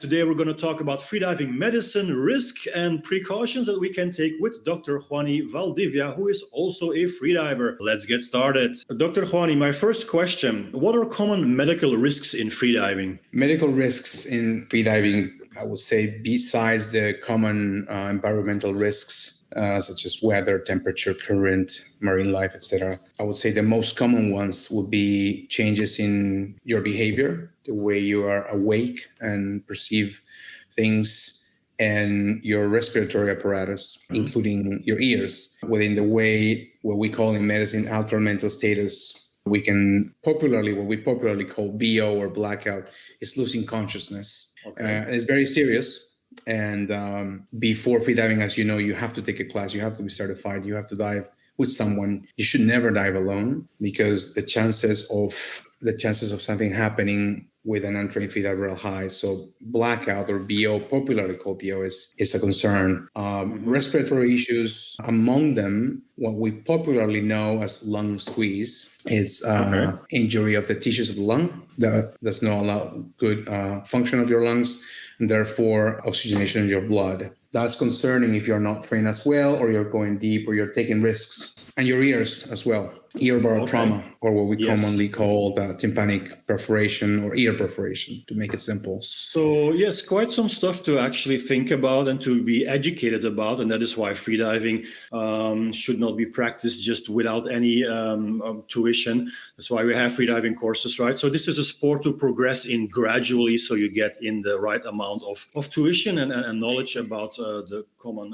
Today we're going to talk about freediving medicine, risk, and precautions that we can take with Dr. Juani Valdivia, who is also a freediver. Let's get started. Dr. Juani, my first question, what are common medical risks in freediving? Medical risks in freediving, I would say, besides the common environmental risks, such as weather, temperature, current, marine life, etc. I would say the most common ones would be changes in your behavior, the way you are awake and perceive things, and your respiratory apparatus, including your ears. Within the way, what we call in medicine, altered mental status, we can what we popularly call BO or blackout, is losing consciousness. Okay. It's very serious. And before freediving, as you know, you have to take a class, you have to be certified, you have to dive with someone. You should never dive alone, because the chances of something happening with an untrained freediver are high. So blackout, or BO, popularly called BO, is a concern. Respiratory issues, among them, what we popularly know as lung squeeze. It's injury of the tissues of the lung that does not allow good function of your lungs, and therefore oxygenation in your blood. That's concerning if you're not trained as well, or you're going deep, or you're taking risks. And your ears as well. Ear barotrauma, or what we commonly call tympanic perforation or ear perforation, to make it simple. So yes, quite some stuff to actually think about and to be educated about. And that is why freediving should not be practiced just without any tuition. That's why we have freediving courses, right? So this is a sport to progress in gradually, so you get in the right amount of tuition and knowledge about the common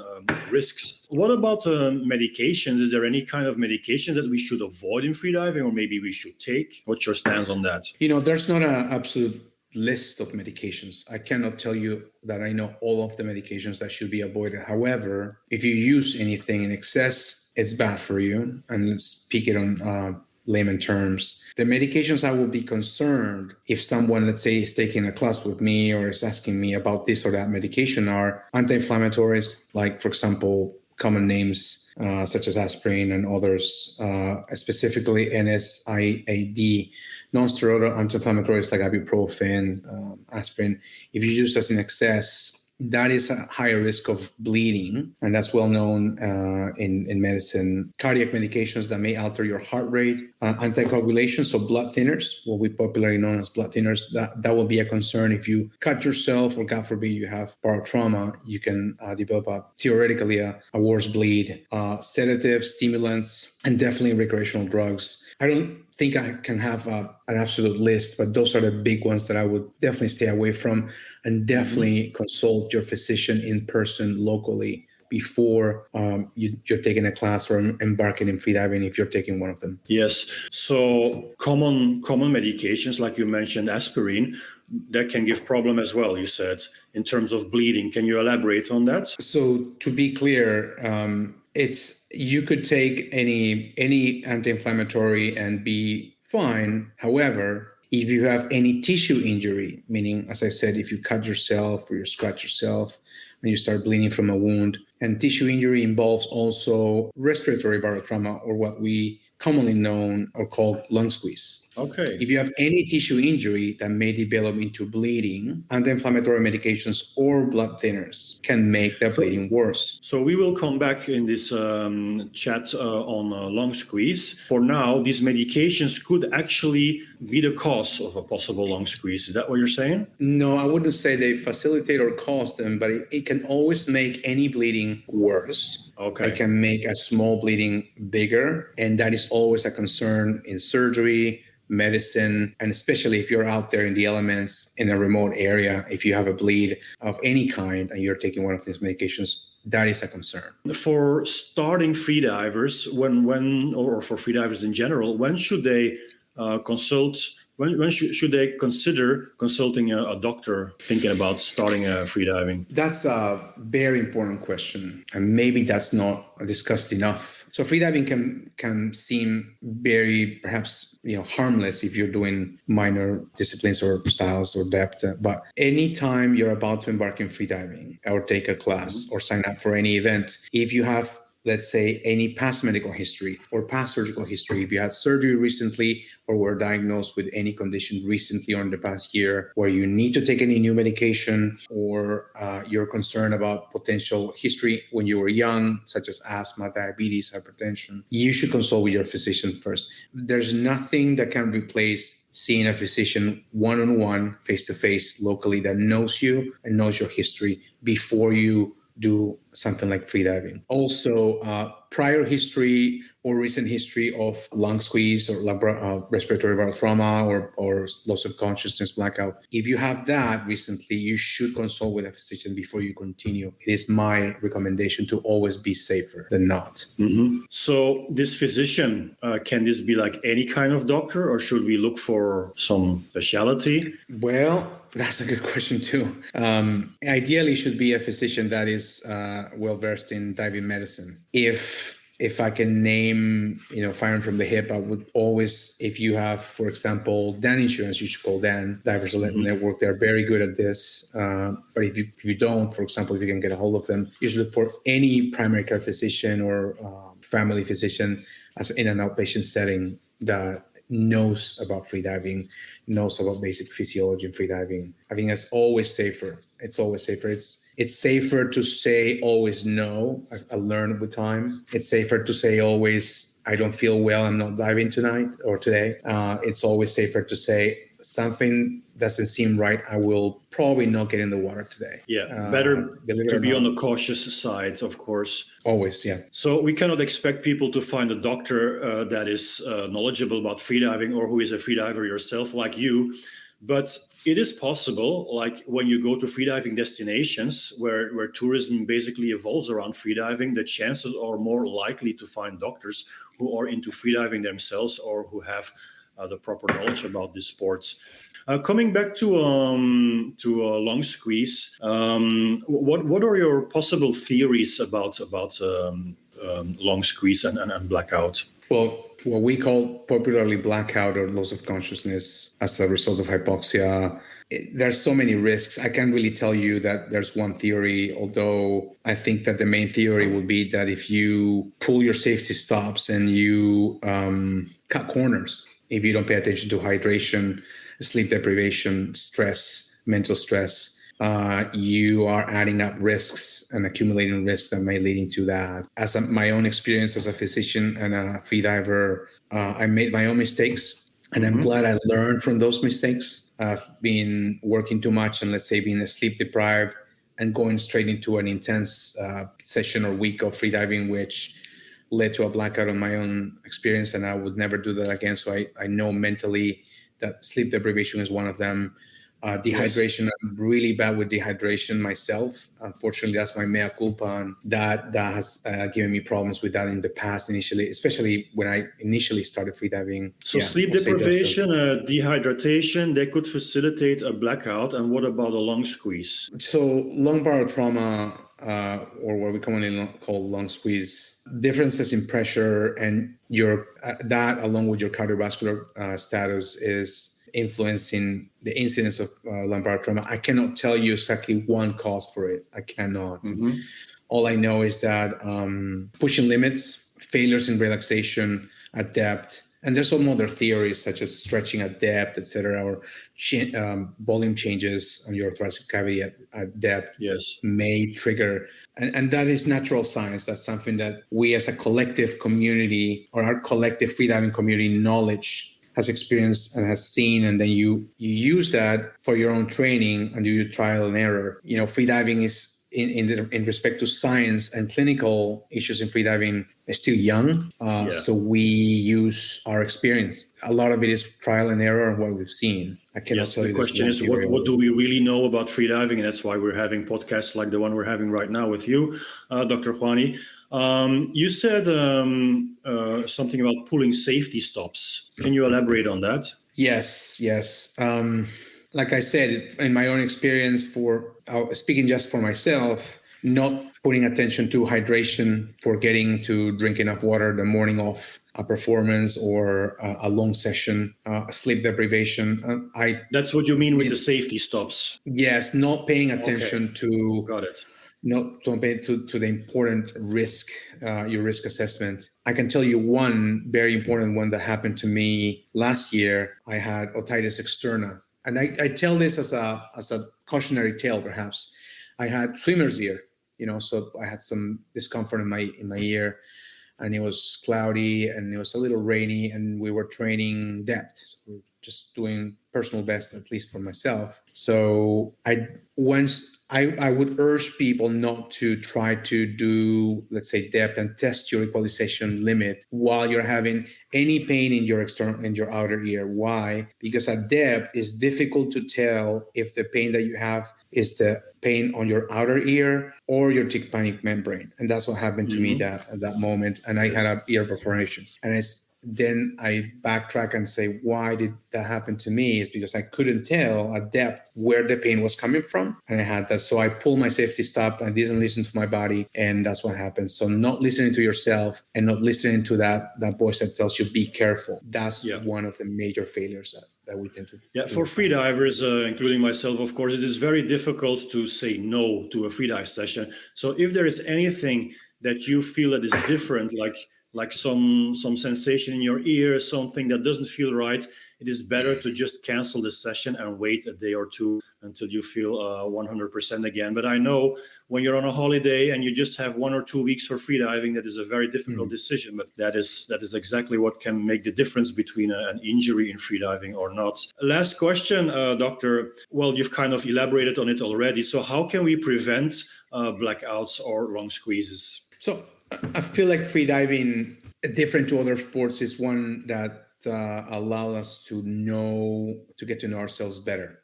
risks. What about medications? Is there any kind of medication that we should avoid in freediving, or maybe we should take? What's your stance on that? There's not an absolute list of medications. I cannot tell you that I know all of the medications that should be avoided. However, if you use anything in excess, it's bad for you. And let's speak it on layman terms. The medications I will be concerned if someone, let's say, is taking a class with me or is asking me about this or that medication are anti-inflammatories, like, for example, common names such as aspirin and others, specifically NSAID, non-steroidal anti-inflammatories like ibuprofen, aspirin. If you use this in excess, that is a higher risk of bleeding, and that's well known in medicine. Cardiac medications that may alter your heart rate, anticoagulation, so blood thinners, what we popularly know as blood thinners, that will be a concern. If you cut yourself, or God forbid you have barotrauma, you can develop theoretically a worse bleed. Sedatives, stimulants, and definitely recreational drugs. I don't think I can have an absolute list, but those are the big ones that I would definitely stay away from, and definitely consult your physician in person locally before you're taking a class or embarking in freediving, if you're taking one of them. Yes. So common medications, like you mentioned, aspirin, that can give problem as well, you said, in terms of bleeding. Can you elaborate on that? So to be clear, you could take any anti-inflammatory and be fine. However, if you have any tissue injury, meaning, as I said, if you cut yourself or you scratch yourself and you start bleeding from a wound, and tissue injury involves also respiratory barotrauma, or what we commonly known or called lung squeeze. Okay. If you have any tissue injury that may develop into bleeding, anti-inflammatory medications or blood thinners can make the bleeding worse. So we will come back in this chat on lung squeeze. For now, these medications could actually be the cause of a possible lung squeeze. Is that what you're saying? No, I wouldn't say they facilitate or cause them, but it can always make any bleeding worse. Okay. It can make a small bleeding bigger, and that is always a concern in surgery, medicine, and especially if you're out there in the elements in a remote area. If you have a bleed of any kind and you're taking one of these medications, that is a concern. For starting freedivers, or for freedivers in general, when should they consult? When should they consider consulting a doctor thinking about starting freediving? That's a very important question, and maybe that's not discussed enough. So freediving can seem very perhaps harmless if you're doing minor disciplines or styles or depth. But anytime you're about to embark in freediving or take a class or sign up for any event, if you have let's say, any past medical history or past surgical history. If you had surgery recently or were diagnosed with any condition recently or in the past year where you need to take any new medication, or you're concerned about potential history when you were young, such as asthma, diabetes, hypertension, you should consult with your physician first. There's nothing that can replace seeing a physician one-on-one, face-to-face, locally, that knows you and knows your history before you do something like freediving. Also, prior history or recent history of lung squeeze or respiratory viral trauma or loss of consciousness, blackout. If you have that recently, you should consult with a physician before you continue. It is my recommendation to always be safer than not. Mm-hmm. So this physician, can this be like any kind of doctor, or should we look for some specialty? Well, that's a good question too. Ideally, should be a physician that is well-versed in diving medicine. If I can name, firing from the hip, I would always, if you have, for example, Dan Insurance, you should call Dan, Divers Network. They're very good at this. But if you don't, for example, if you can get a hold of them, you should look for any primary care physician or family physician as in an outpatient setting that knows about freediving, knows about basic physiology in freediving. I think that's always safer. It's always safer. It's safer to say always no. I learned with time. It's safer to say always, I don't feel well, I'm not diving tonight or today. It's always safer to say something doesn't seem right, I will probably not get in the water today. Yeah, better to be on the cautious side, of course. Always, yeah. So we cannot expect people to find a doctor that is knowledgeable about freediving or who is a freediver yourself like you. But it is possible, like when you go to freediving destinations where tourism basically evolves around freediving, the chances are more likely to find doctors who are into freediving themselves or who have the proper knowledge about these sports. Coming back to long squeeze, what are your possible theories about long squeeze and blackout? Well, what we call popularly blackout or loss of consciousness as a result of hypoxia, there's so many risks. I can't really tell you that there's one theory, although I think that the main theory would be that if you pull your safety stops and you cut corners, if you don't pay attention to hydration, sleep deprivation, stress, mental stress, you are adding up risks and accumulating risks that may lead into that. As my own experience as a physician and a freediver, I made my own mistakes, and I'm glad I learned from those mistakes. I've been working too much and, let's say, being sleep deprived and going straight into an intense session or week of freediving, which led to a blackout on my own experience, and I would never do that again. So I know mentally that sleep deprivation is one of them. Dehydration, yes. I'm really bad with dehydration myself. Unfortunately, that's my mea culpa, and that has given me problems with that in the past initially, especially when I initially started freediving. So sleep deprivation, dehydration, they could facilitate a blackout. And what about a lung squeeze? So lumbar trauma, or what we commonly call lung squeeze, differences in pressure and your that along with your cardiovascular status is influencing the incidence of lumbar trauma. I cannot tell you exactly one cause for it. I cannot. All I know is that pushing limits, failures in relaxation at depth, and there's some other theories such as stretching at depth, etc., or volume changes on your thoracic cavity at depth, yes, may trigger. And that is natural science. That's something that we as a collective community, or our collective freediving community knowledge, has experienced and has seen, and then you use that for your own training and you do trial and error. Freediving is in respect to science and clinical issues in freediving is still young. So we use our experience. A lot of it is trial and error and what we've seen. I cannot tell you. The question is, what do we really know about freediving? And that's why we're having podcasts like the one we're having right now with you, Dr. Juani. You said something about pulling safety stops. Can you elaborate on that? Yes. Like I said, in my own experience, speaking just for myself, not putting attention to hydration, forgetting to drink enough water the morning of a performance or a long session, sleep deprivation. That's what you mean with the safety stops? Yes, not paying attention to. Got it. not compared to the important risk, your risk assessment. I can tell you one very important one that happened to me last year. I had otitis externa, and I tell this as a cautionary tale, perhaps. I had swimmer's ear, so I had some discomfort in my ear, and it was cloudy and it was a little rainy, and we were training depth, so we were just doing personal best, at least for myself. So I would urge people not to try to do, let's say, depth and test your equalization limit while you're having any pain in your outer ear. Why? Because at depth, it's difficult to tell if the pain that you have is the pain on your outer ear or your tympanic membrane. And that's what happened to me at that moment. And I had an ear perforation. And then I backtrack and say, why did that happen to me? It's because I couldn't tell at depth where the pain was coming from. And I had that. So I pulled my safety stop. I didn't listen to my body. And that's what happened. So not listening to yourself and not listening to that voice that tells you, be careful. That's one of the major failures that we tend to do. Yeah, for freedivers, including myself, of course, it is very difficult to say no to a freedive session. So if there is anything that you feel that is different, like some sensation in your ear, something that doesn't feel right, it is better to just cancel the session and wait a day or two until you feel 100% again. But I know when you're on a holiday and you just have 1 or 2 weeks for freediving, that is a very difficult decision. But that is exactly what can make the difference between an injury in freediving or not. Last question, Doctor. Well, you've kind of elaborated on it already. So how can we prevent blackouts or long squeezes? So I feel like freediving, different to other sports, is one that allow us to get to know ourselves better,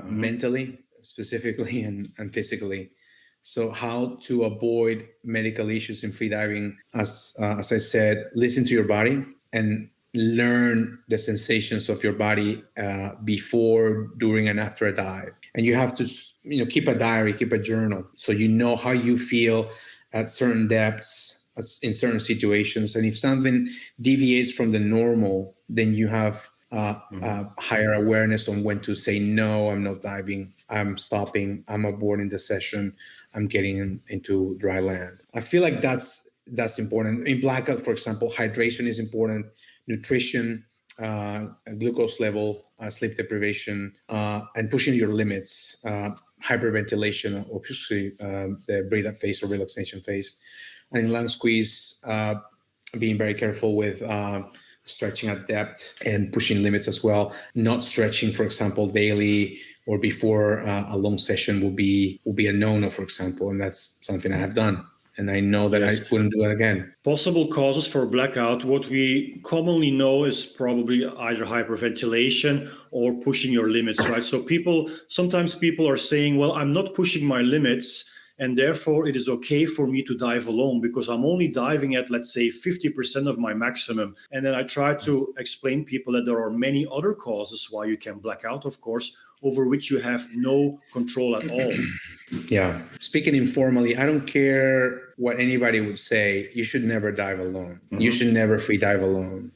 mentally, specifically, and physically. So how to avoid medical issues in freediving, as I said, listen to your body and learn the sensations of your body before, during, and after a dive. And you have to, keep a diary, keep a journal, so you know how you feel at certain depths, in certain situations. And if something deviates from the normal, then you have higher awareness on when to say, no, I'm not diving, I'm stopping, I'm aborting the session, I'm getting into dry land. I feel like that's important. In blackout, for example, hydration is important, nutrition, glucose level, sleep deprivation, and pushing your limits, hyperventilation, obviously the breathe-out phase or relaxation phase. And in long squeeze, being very careful with stretching at depth and pushing limits as well. Not stretching, for example, daily or before a long session will be a no-no, for example. And that's something I have done. And I know that I wouldn't do it again. Possible causes for blackout. What we commonly know is probably either hyperventilation or pushing your limits, right? So sometimes people are saying, well, I'm not pushing my limits, and therefore it is okay for me to dive alone because I'm only diving at, let's say, 50% of my maximum. And then I try to explain people that there are many other causes why you can black out, of course, over which you have no control at all. Yeah. Speaking informally, I don't care what anybody would say. You should never dive alone. You should never free dive alone,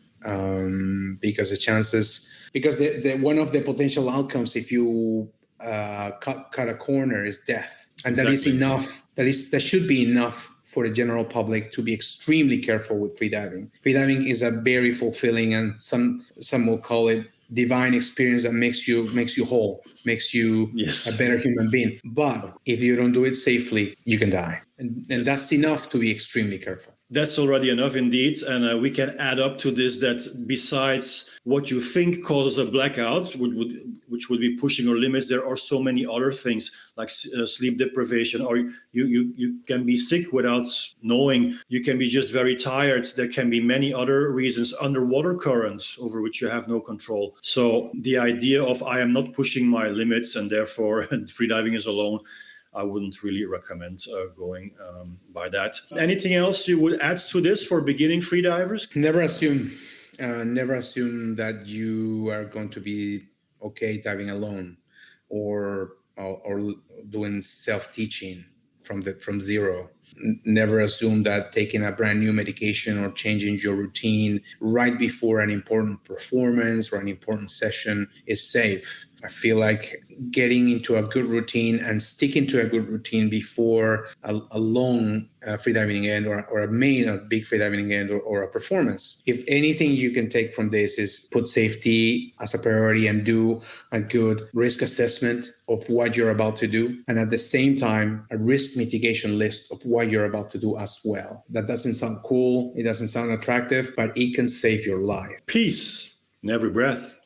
because the one of the potential outcomes if you cut a corner is death. And that is enough. That should be enough for the general public to be extremely careful with freediving. Freediving is a very fulfilling, and some will call it divine experience that makes you whole, makes you a better human being. But if you don't do it safely, you can die. And that's enough to be extremely careful. That's already enough indeed. And we can add up to this that besides what you think causes a blackout, which would be pushing your limits, there are so many other things like sleep deprivation, or you can be sick without knowing. You can be just very tired. There can be many other reasons, underwater currents over which you have no control. So the idea of I am not pushing my limits and therefore freediving is alone, I wouldn't really recommend going by that. Anything else you would add to this for beginning freedivers? Never assume that you are going to be okay diving alone, or doing self-teaching from zero. Never assume that taking a brand new medication or changing your routine right before an important performance or an important session is safe. I feel like getting into a good routine and sticking to a good routine before a long freediving event or a big freediving event or a performance. If anything you can take from this is put safety as a priority and do a good risk assessment of what you're about to do. And at the same time, a risk mitigation list of what you're about to do as well. That doesn't sound cool. It doesn't sound attractive, but it can save your life. Peace in every breath.